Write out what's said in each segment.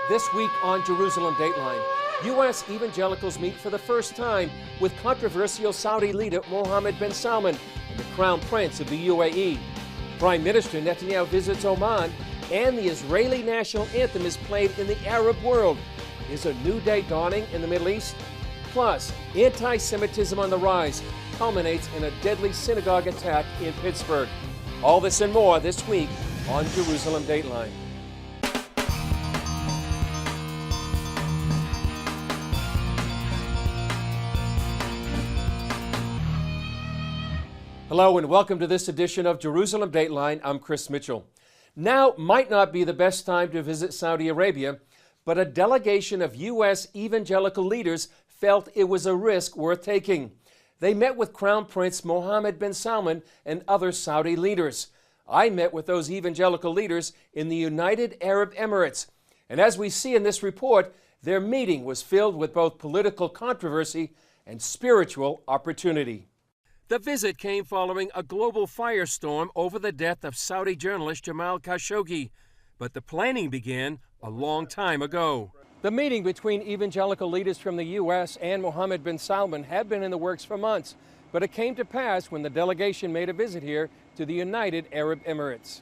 This week on Jerusalem Dateline, U.S. evangelicals meet for the first time with controversial Saudi leader Mohammed bin Salman and the Crown Prince of the UAE. Prime Minister Netanyahu visits Oman, and the Israeli national anthem is played in the Arab world. Is a new day dawning in the Middle East? Plus, anti-Semitism on the rise culminates in a deadly synagogue attack in Pittsburgh. All this and more this week on Jerusalem Dateline. Hello and welcome to this edition of Jerusalem Dateline. I'm Chris Mitchell. Now might not be the best time to visit Saudi Arabia, but a delegation of U.S. evangelical leaders felt it was a risk worth taking. They met with Crown Prince Mohammed bin Salman and other Saudi leaders. I met with those evangelical leaders in the United Arab Emirates. And as we see in this report, their meeting was filled with both political controversy and spiritual opportunity. The visit came following a global firestorm over the death of Saudi journalist Jamal Khashoggi, but the planning began a long time ago. The meeting between evangelical leaders from the U.S. and Mohammed bin Salman had been in the works for months, but it came to pass when the delegation made a visit here to the United Arab Emirates.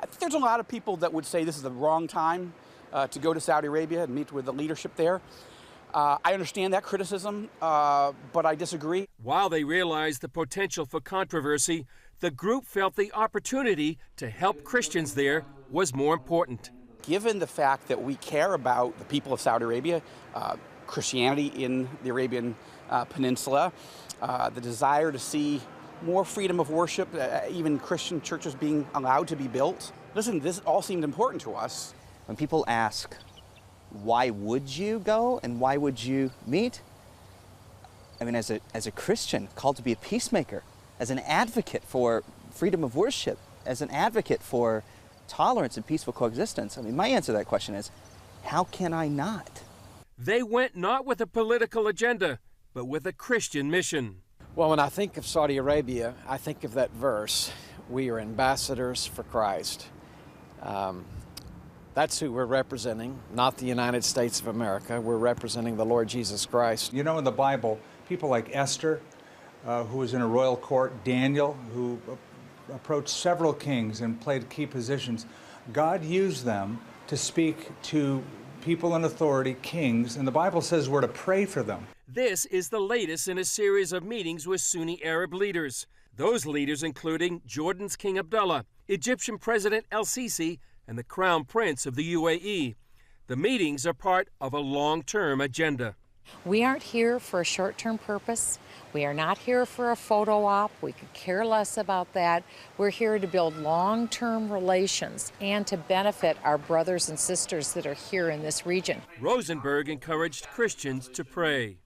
I think there's a lot of people that would say this is the wrong time to go to Saudi Arabia and meet with the leadership there. I understand that criticism, but I disagree. While they realized the potential for controversy, the group felt the opportunity to help Christians there was more important. Given the fact that we care about the people of Saudi Arabia, Christianity in the Arabian Peninsula, the desire to see more freedom of worship, even Christian churches being allowed to be built. Listen, this all seemed important to us. When people ask, why would you go and why would you meet? I mean, as a Christian called to be a peacemaker, as an advocate for freedom of worship, as an advocate for tolerance and peaceful coexistence, I mean, my answer to that question is, how can I not? They went not with a political agenda, but with a Christian mission. Well, when I think of Saudi Arabia, I think of that verse, we are ambassadors for Christ. That's who we're representing, not the United States of America. We're representing the Lord Jesus Christ. You know, in the Bible, people like Esther, who was in a royal court, Daniel, who approached several kings and played key positions, God used them to speak to people in authority, kings, and the Bible says we're to pray for them. This is the latest in a series of meetings with Sunni Arab leaders. Those leaders including Jordan's King Abdullah, Egyptian President El-Sisi, and the Crown Prince of the UAE. The meetings are part of a long-term agenda. We aren't here for a short-term purpose. We are not here for a photo op. We could care less about that. We're here to build long-term relations and to benefit our brothers and sisters that are here in this region. Rosenberg encouraged Christians to pray.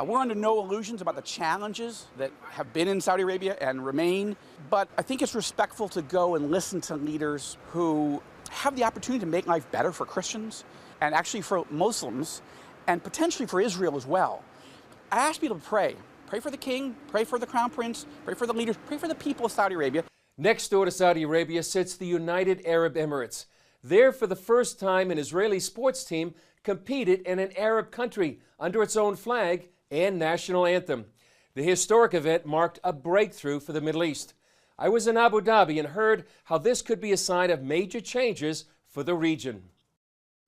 We're under no illusions about the challenges that have been in Saudi Arabia and remain, but I think it's respectful to go and listen to leaders who have the opportunity to make life better for Christians and actually for Muslims and potentially for Israel as well. I ask people to pray. Pray for the king, pray for the crown prince, pray for the leaders, pray for the people of Saudi Arabia. Next door to Saudi Arabia sits the United Arab Emirates. There, for the first time, an Israeli sports team competed in an Arab country under its own flag and national anthem. The historic event marked a breakthrough for the Middle East. I was in Abu Dhabi and heard how this could be a sign of major changes for the region.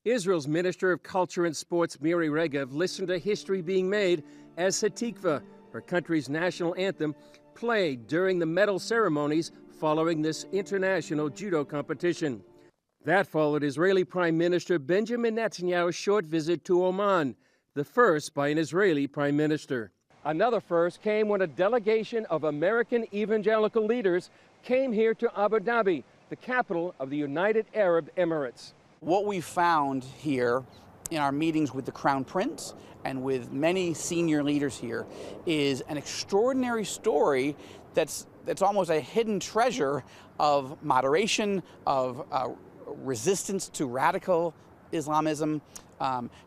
Israel's Minister of Culture and Sports, Miri Regev, listened to history being made as Hatikva, her country's national anthem, played during the medal ceremonies following this international judo competition. That followed Israeli Prime Minister Benjamin Netanyahu's short visit to Oman, the first by an Israeli Prime Minister. Another first came when a delegation of American evangelical leaders came here to Abu Dhabi, the capital of the United Arab Emirates. What we found here in our meetings with the Crown Prince and with many senior leaders here is an extraordinary story that's almost a hidden treasure of moderation, of resistance to radical Islamism,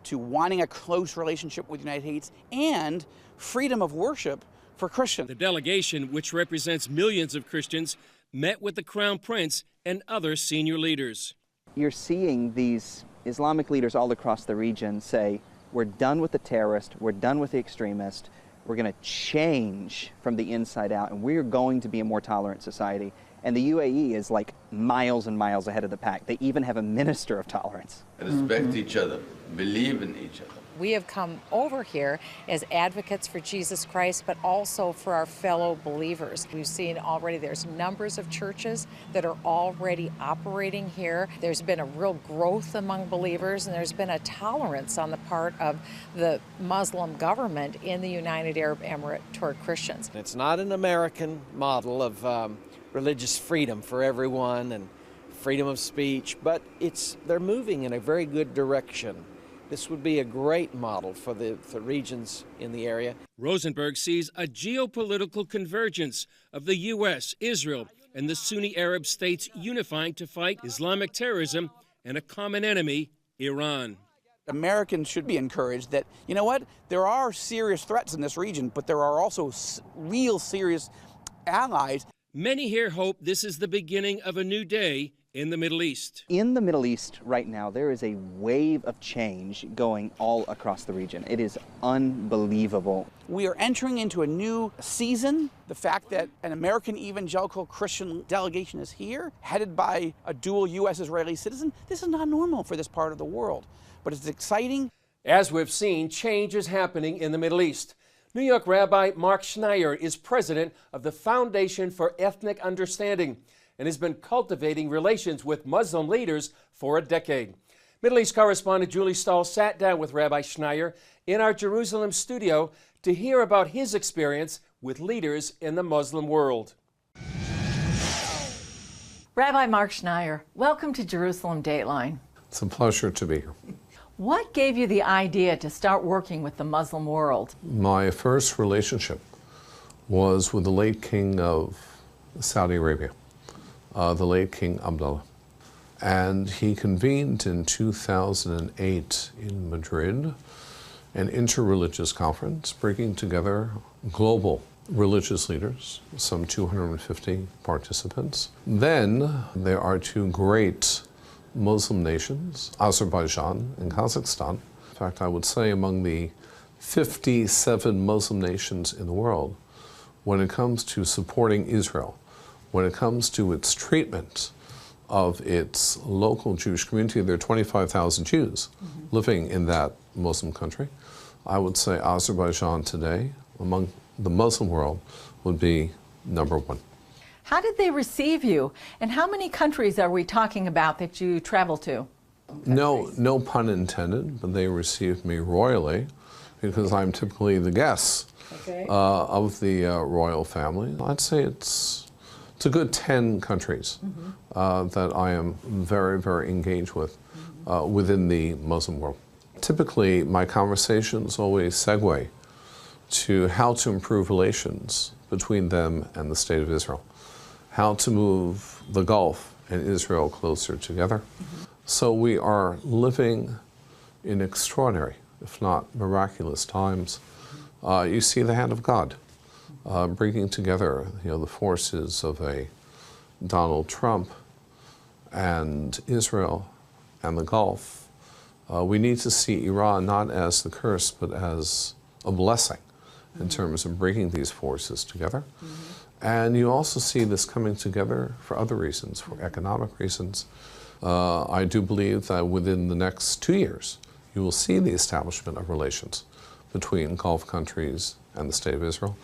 to wanting a close relationship with the United States, and freedom of worship for Christians. The delegation, which represents millions of Christians, met with the Crown Prince and other senior leaders. You're seeing these Islamic leaders all across the region say, we're done with the terrorist, we're done with the extremist, we're going to change from the inside out, and we're going to be a more tolerant society. And the UAE is like miles and miles ahead of the pack. They even have a minister of tolerance. Respect each other, believe in each other. We have come over here as advocates for Jesus Christ, but also for our fellow believers. We've seen already there's numbers of churches that are already operating here. There's been a real growth among believers, and there's been a tolerance on the part of the Muslim government in the United Arab Emirates toward Christians. It's not an American model of religious freedom for everyone and freedom of speech, but they're moving in a very good direction. This would be a great model for the regions in the area. Rosenberg sees a geopolitical convergence of the U.S., Israel, and the Sunni Arab states unifying to fight Islamic terrorism and a common enemy, Iran. Americans should be encouraged that, you know what, there are serious threats in this region, but there are also real serious allies. Many here hope this is the beginning of a new day in the Middle East. In the Middle East right now, there is a wave of change going all across the region. It is unbelievable. We are entering into a new season. The fact that an American evangelical Christian delegation is here, headed by a dual U.S.-Israeli citizen, this is not normal for this part of the world. But it's exciting. As we've seen, change is happening in the Middle East. New York Rabbi Mark Schneier is president of the Foundation for Ethnic Understanding and has been cultivating relations with Muslim leaders for a decade. Middle East correspondent Julie Stahl sat down with Rabbi Schneier in our Jerusalem studio to hear about his experience with leaders in the Muslim world. Rabbi Mark Schneier, welcome to Jerusalem Dateline. It's a pleasure to be here. What gave you the idea to start working with the Muslim world? My first relationship was with the late king of Saudi Arabia, the late King Abdullah. And he convened in 2008 in Madrid an interreligious conference bringing together global religious leaders, some 250 participants. Then there are two great Muslim nations, Azerbaijan and Kazakhstan. In fact, I would say among the 57 Muslim nations in the world, when it comes to supporting Israel, when it comes to its treatment of its local Jewish community, there are 25,000 Jews living in that Muslim country. I would say Azerbaijan today, among the Muslim world, would be number one. How did they receive you? And how many countries are we talking about that you travel to? No pun intended, but they received me royally because I'm typically the guest of the royal family. I'd say it's a good 10 countries that I am very, very engaged with within the Muslim world. Typically, my conversations always segue to how to improve relations between them and the State of Israel, how to move the Gulf and Israel closer together. So we are living in extraordinary, if not miraculous times. You see the hand of God bringing together, the forces of a Donald Trump and Israel and the Gulf. We need to see Iran not as the curse, but as a blessing in terms of bringing these forces together. And you also see this coming together for other reasons, for economic reasons. I do believe that within the next 2 years, you will see the establishment of relations between Gulf countries and the State of Israel.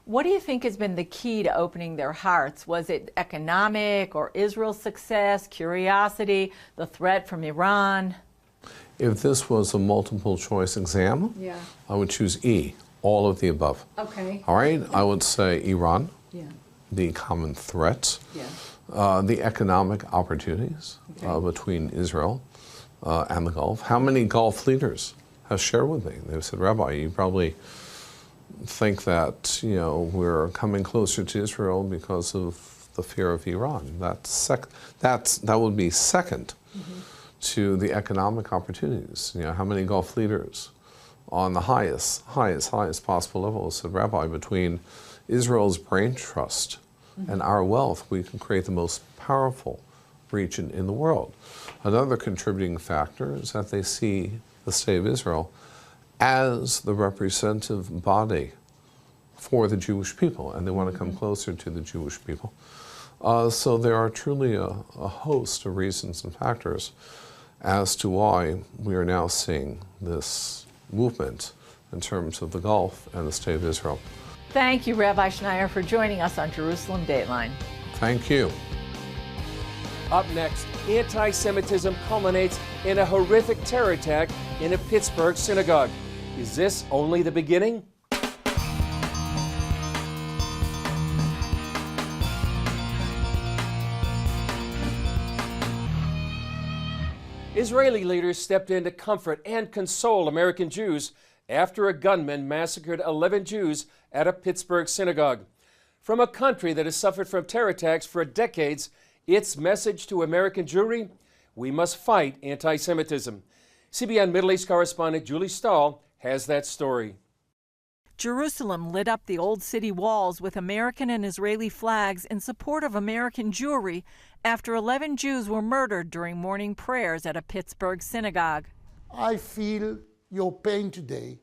What do you think has been the key to opening their hearts? Was it economic or Israel's success, curiosity, the threat from Iran? If this was a multiple choice exam, I would choose E, all of the above. Okay. All right, I would say Iran, the common threat, the economic opportunities between Israel and the Gulf. How many Gulf leaders have shared with me? They've said, Rabbi, you probably think that we're coming closer to Israel because of the fear of Iran. That would be second to the economic opportunities. How many Gulf leaders on the highest possible level said, Rabbi, between Israel's brain trust and our wealth, we can create the most powerful region in the world. Another contributing factor is that they see the State of Israel as the representative body for the Jewish people, and they want to come closer to the Jewish people. So there are truly a host of reasons and factors as to why we are now seeing this movement in terms of the Gulf and the State of Israel. Thank you, Rabbi Schneier, for joining us on Jerusalem Dateline. Thank you. Up next, anti-Semitism culminates in a horrific terror attack in a Pittsburgh synagogue. Is this only the beginning? Israeli leaders stepped in to comfort and console American Jews after a gunman massacred 11 Jews at a Pittsburgh synagogue. From a country that has suffered from terror attacks for decades, its message to American Jewry: we must fight anti-Semitism. CBN Middle East correspondent Julie Stahl has that story. Jerusalem lit up the old city walls with American and Israeli flags in support of American Jewry after 11 Jews were murdered during morning prayers at a Pittsburgh synagogue. I feel your pain today,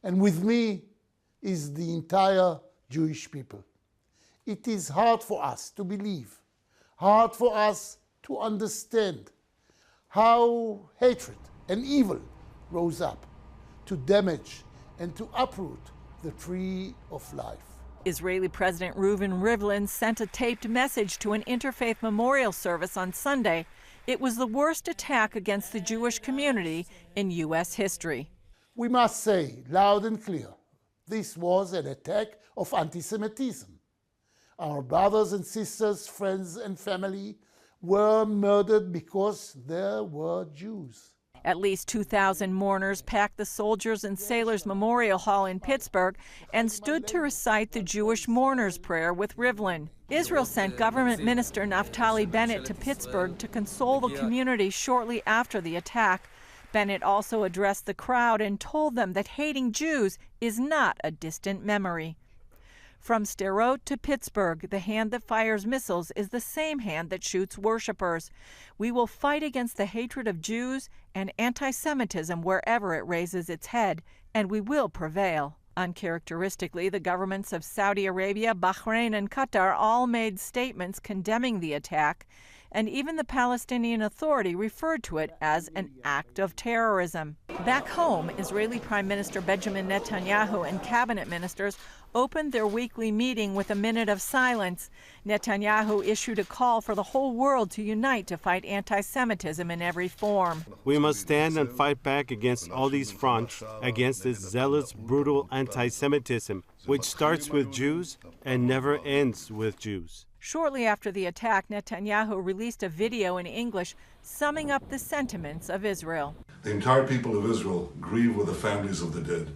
and with me is the entire Jewish people. It is hard for us to believe, hard for us to understand how hatred and evil rose up to damage and to uproot the tree of life. Israeli President Reuven Rivlin sent a taped message to an interfaith memorial service on Sunday. It was the worst attack against the Jewish community in U.S. history. We must say loud and clear, this was an attack of anti-Semitism. Our brothers and sisters, friends and family were murdered because they were Jews. At least 2,000 mourners packed the Soldiers and Sailors Memorial Hall in Pittsburgh and stood to recite the Jewish mourners' prayer with Rivlin. Israel sent government minister Naftali Bennett to Pittsburgh to console the community shortly after the attack. Bennett also addressed the crowd and told them that hating Jews is not a distant memory. From Sderot to Pittsburgh, the hand that fires missiles is the same hand that shoots worshipers. We will fight against the hatred of Jews and anti-Semitism wherever it raises its head, and we will prevail. Uncharacteristically, the governments of Saudi Arabia, Bahrain, and Qatar all made statements condemning the attack, and even the Palestinian Authority referred to it as an act of terrorism. Back home, Israeli Prime Minister Benjamin Netanyahu and cabinet ministers opened their weekly meeting with a minute of silence. Netanyahu issued a call for the whole world to unite to fight anti-Semitism in every form. We must stand and fight back against all these fronts, against this zealous, brutal anti-Semitism, which starts with Jews and never ends with Jews. Shortly after the attack, Netanyahu released a video in English summing up the sentiments of Israel. The entire people of Israel grieve with the families of the dead.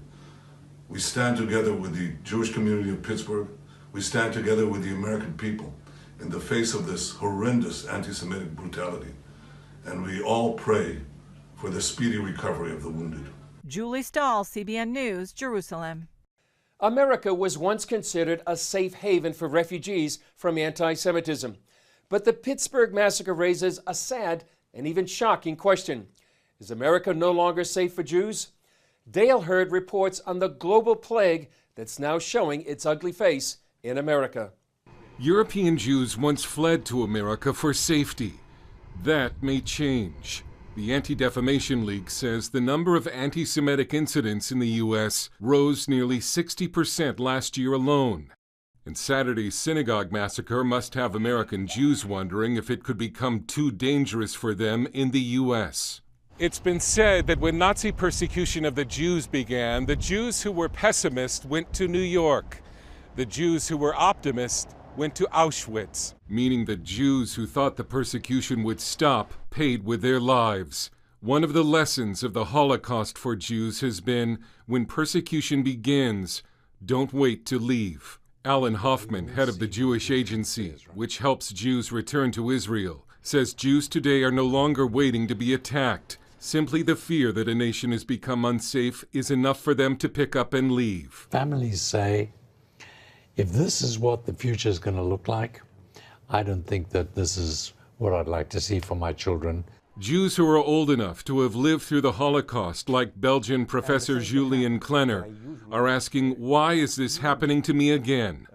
We stand together with the Jewish community of Pittsburgh. We stand together with the American people in the face of this horrendous anti-Semitic brutality. And we all pray for the speedy recovery of the wounded. Julie Stahl, CBN News, Jerusalem. America was once considered a safe haven for refugees from anti-Semitism. But the Pittsburgh massacre raises a sad and even shocking question. Is America no longer safe for Jews? Dale Hurd reports on the global plague that's now showing its ugly face in America. European Jews once fled to America for safety. That may change. The Anti-Defamation League says the number of anti-Semitic incidents in the U.S. rose nearly 60% last year alone. And Saturday's synagogue massacre must have American Jews wondering if it could become too dangerous for them in the U.S. It's been said that when Nazi persecution of the Jews began, the Jews who were pessimists went to New York. The Jews who were optimists went to Auschwitz. Meaning the Jews who thought the persecution would stop paid with their lives. One of the lessons of the Holocaust for Jews has been, when persecution begins, don't wait to leave. Alan Hoffman, head of the Jewish Agency, which helps Jews return to Israel, says Jews today are no longer waiting to be attacked. Simply the fear that a nation has become unsafe is enough for them to pick up and leave. Families say, if this is what the future is going to look like, I don't think that this is what I'd like to see for my children. Jews who are old enough to have lived through the Holocaust, like Belgian Professor Julian Klenner, are asking, why is this happening to me again?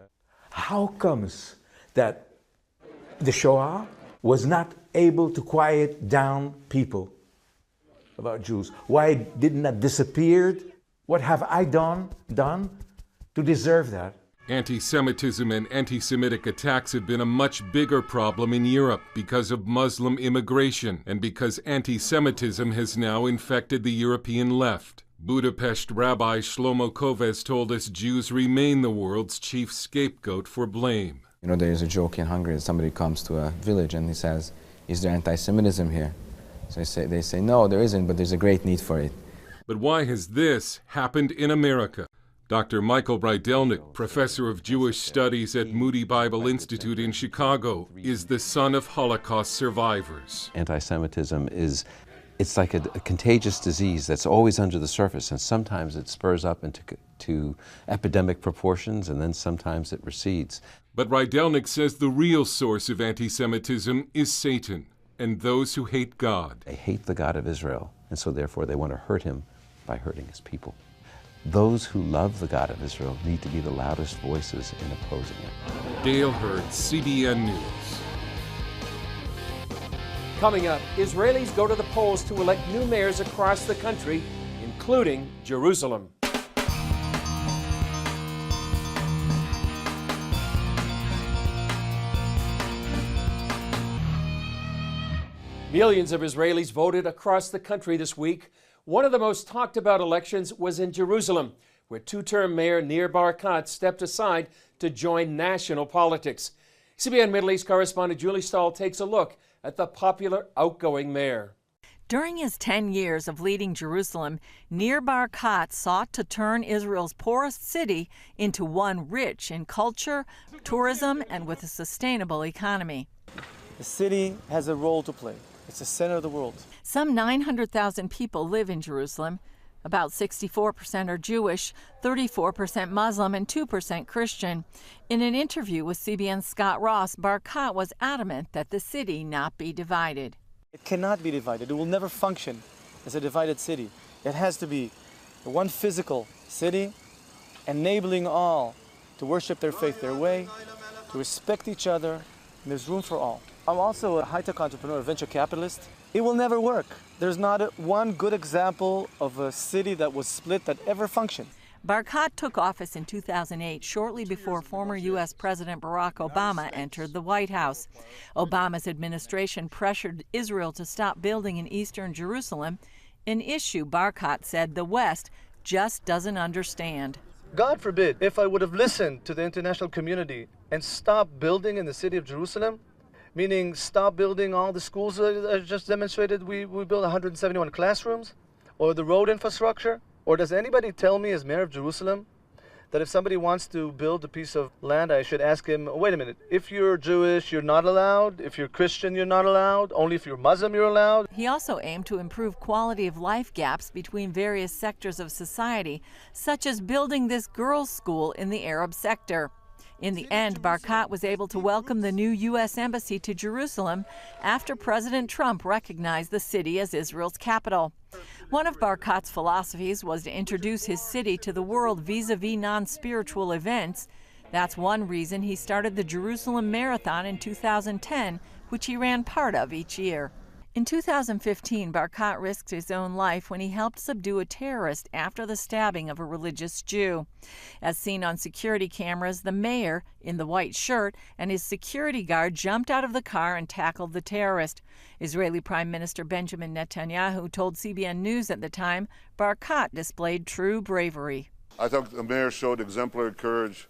How comes that the Shoah was not able to quiet down people about Jews? Why didn't that disappear? What have I done to deserve that? Anti-Semitism and anti-Semitic attacks have been a much bigger problem in Europe because of Muslim immigration and because anti-Semitism has now infected the European left. Budapest Rabbi Shlomo Koves told us Jews remain the world's chief scapegoat for blame. You know, there's a joke in Hungary that somebody comes to a village and he says, is there anti-Semitism here? So they say, no, there isn't, but there's a great need for it. But why has this happened in America? Dr. Michael Rydelnik, professor of Jewish studies at Moody Bible Institute in Chicago, is the son of Holocaust survivors. Anti-Semitism it's like a contagious disease that's always under the surface, and sometimes it spurs up into epidemic proportions, and then sometimes it recedes. But Rydelnik says the real source of anti-Semitism is Satan and those who hate God. They hate the God of Israel, and so therefore they want to hurt him by hurting his people. Those who love the God of Israel need to be the loudest voices in opposing it. Dale Hurd, CBN News. Coming up, Israelis go to the polls to elect new mayors across the country, including Jerusalem. Millions of Israelis voted across the country this week. One of the most talked about elections was in Jerusalem, where two-term Mayor Nir Barkat stepped aside to join national politics. CBN Middle East correspondent Julie Stahl takes a look at the popular outgoing mayor. During his 10 years of leading Jerusalem, Nir Barkat sought to turn Israel's poorest city into one rich in culture, tourism, and with a sustainable economy. The city has a role to play. It's the center of the world. Some 900,000 people live in Jerusalem. About 64% are Jewish, 34% Muslim, and 2% Christian. In an interview with CBN's Scott Ross, Barkat was adamant that the city not be divided. It cannot be divided. It will never function as a divided city. It has to be one physical city, enabling all to worship their faith their way, to respect each other, and there's room for all. I'm also a high-tech entrepreneur, a venture capitalist. It will never work. There's not one good example of a city that was split that ever functioned. Barkat took office in 2008, shortly before former U.S. President Barack Obama entered the White House. Obama's administration pressured Israel to stop building in eastern Jerusalem, an issue Barkat said the West just doesn't understand. God forbid, if I would have listened to the international community and stopped building in the city of Jerusalem, meaning stop building all the schools that I just demonstrated, we built 171 classrooms, or the road infrastructure? Or does anybody tell me as mayor of Jerusalem that if somebody wants to build a piece of land, I should ask him, wait a minute, if you're Jewish, you're not allowed, if you're Christian, you're not allowed, only if you're Muslim, you're allowed? He also aimed to improve quality of life gaps between various sectors of society, such as building this girls' school in the Arab sector. In the end, Barkat was able to welcome the new U.S. Embassy to Jerusalem after President Trump recognized the city as Israel's capital. One of Barkat's philosophies was to introduce his city to the world vis-a-vis non-spiritual events. That's one reason he started the Jerusalem Marathon in 2010, which he ran part of each year. In 2015, Barkat risked his own life when he helped subdue a terrorist after the stabbing of a religious Jew. As seen on security cameras, the mayor, in the white shirt, and his security guard jumped out of the car and tackled the terrorist. Israeli Prime Minister Benjamin Netanyahu told CBN News at the time Barkat displayed true bravery. I thought the mayor showed exemplary courage.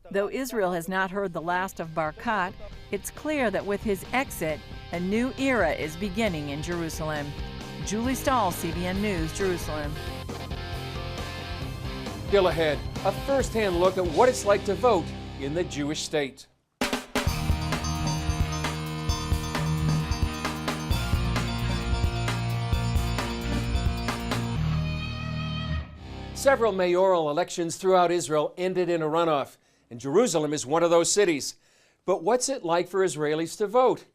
Though Israel has not heard the last of Barkat, it's clear that with his exit, a new era is beginning in Jerusalem. Julie Stahl, CBN News, Jerusalem. Still ahead, a first-hand look at what it's like to vote in the Jewish state. Several mayoral elections throughout Israel ended in a runoff, and Jerusalem is one of those cities. But what's it like for Israelis to vote?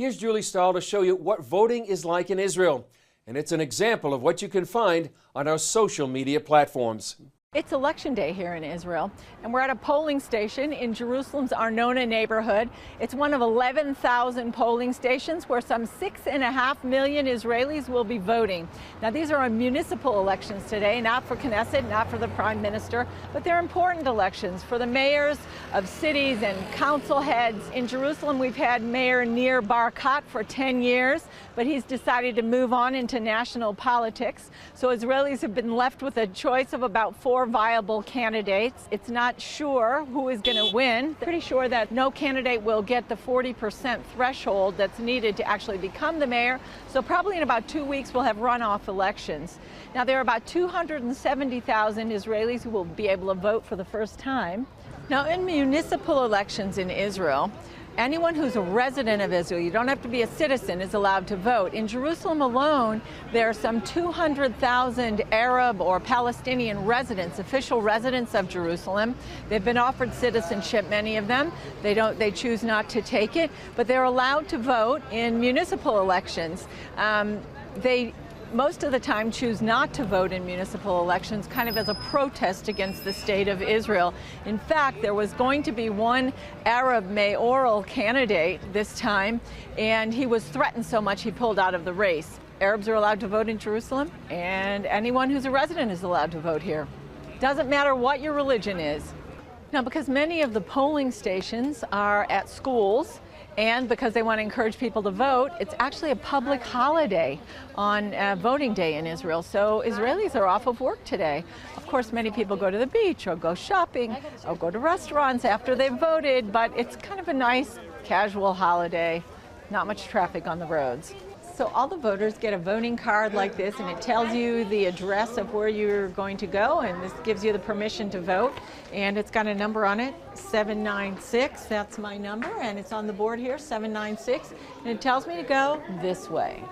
Here's Julie Stahl to show you what voting is like in Israel. And it's an example of what you can find on our social media platforms. It's election day here in Israel, and we're at a polling station in Jerusalem's Arnona neighborhood. It's one of 11,000 polling stations where some 6.5 million Israelis will be voting. Now, these are municipal elections today, not for Knesset, not for the Prime Minister, but they're important elections for the mayors of cities and council heads. In Jerusalem, we've had Mayor Nir Barkat for 10 years, but he's decided to move on into national politics. So Israelis have been left with a choice of about 4 viable candidates. It's not sure who is going to win. Pretty sure that no candidate will get the 40% threshold that's needed to actually become the mayor. So probably in about 2 weeks we'll have runoff elections. Now there are about 270,000 Israelis who will be able to vote for the first time. Now in municipal elections in Israel, anyone who's a resident of Israel, you don't have to be a citizen, is allowed to vote. In Jerusalem alone, there are some 200,000 Arab or Palestinian residents, official residents of Jerusalem. They've been offered citizenship, many of them. They choose not to take it, but they're allowed to vote in municipal elections. They most of the time choose not to vote in municipal elections kind of as a protest against the state of Israel. In fact, there was going to be one Arab mayoral candidate this time, and he was threatened so much he pulled out of the race. Arabs are allowed to vote in Jerusalem, and anyone who's a resident is allowed to vote here. Doesn't matter what your religion is. Now, because many of the polling stations are at schools, and because they want to encourage people to vote, it's actually a public holiday on voting day in Israel. So Israelis are off of work today. Of course, many people go to the beach or go shopping or go to restaurants after they've voted, but it's kind of a nice casual holiday, not much traffic on the roads. So all the voters get a voting card like this, and it tells you the address of where you're going to go, and this gives you the permission to vote. And it's got a number on it, 796, that's my number, and it's on the board here, 796, and it tells me to go this way.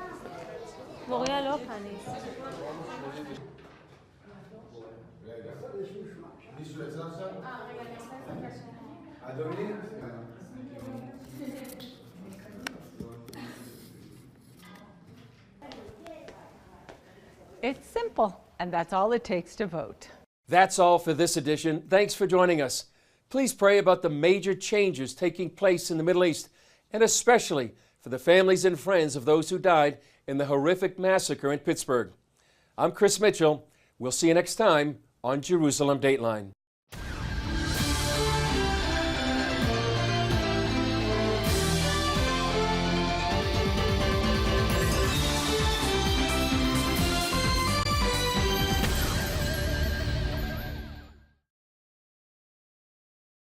It's simple, and that's all it takes to vote. That's all for this edition. Thanks for joining us. Please pray about the major changes taking place in the Middle East, and especially for the families and friends of those who died in the horrific massacre in Pittsburgh. I'm Chris Mitchell. We'll see you next time on Jerusalem Dateline.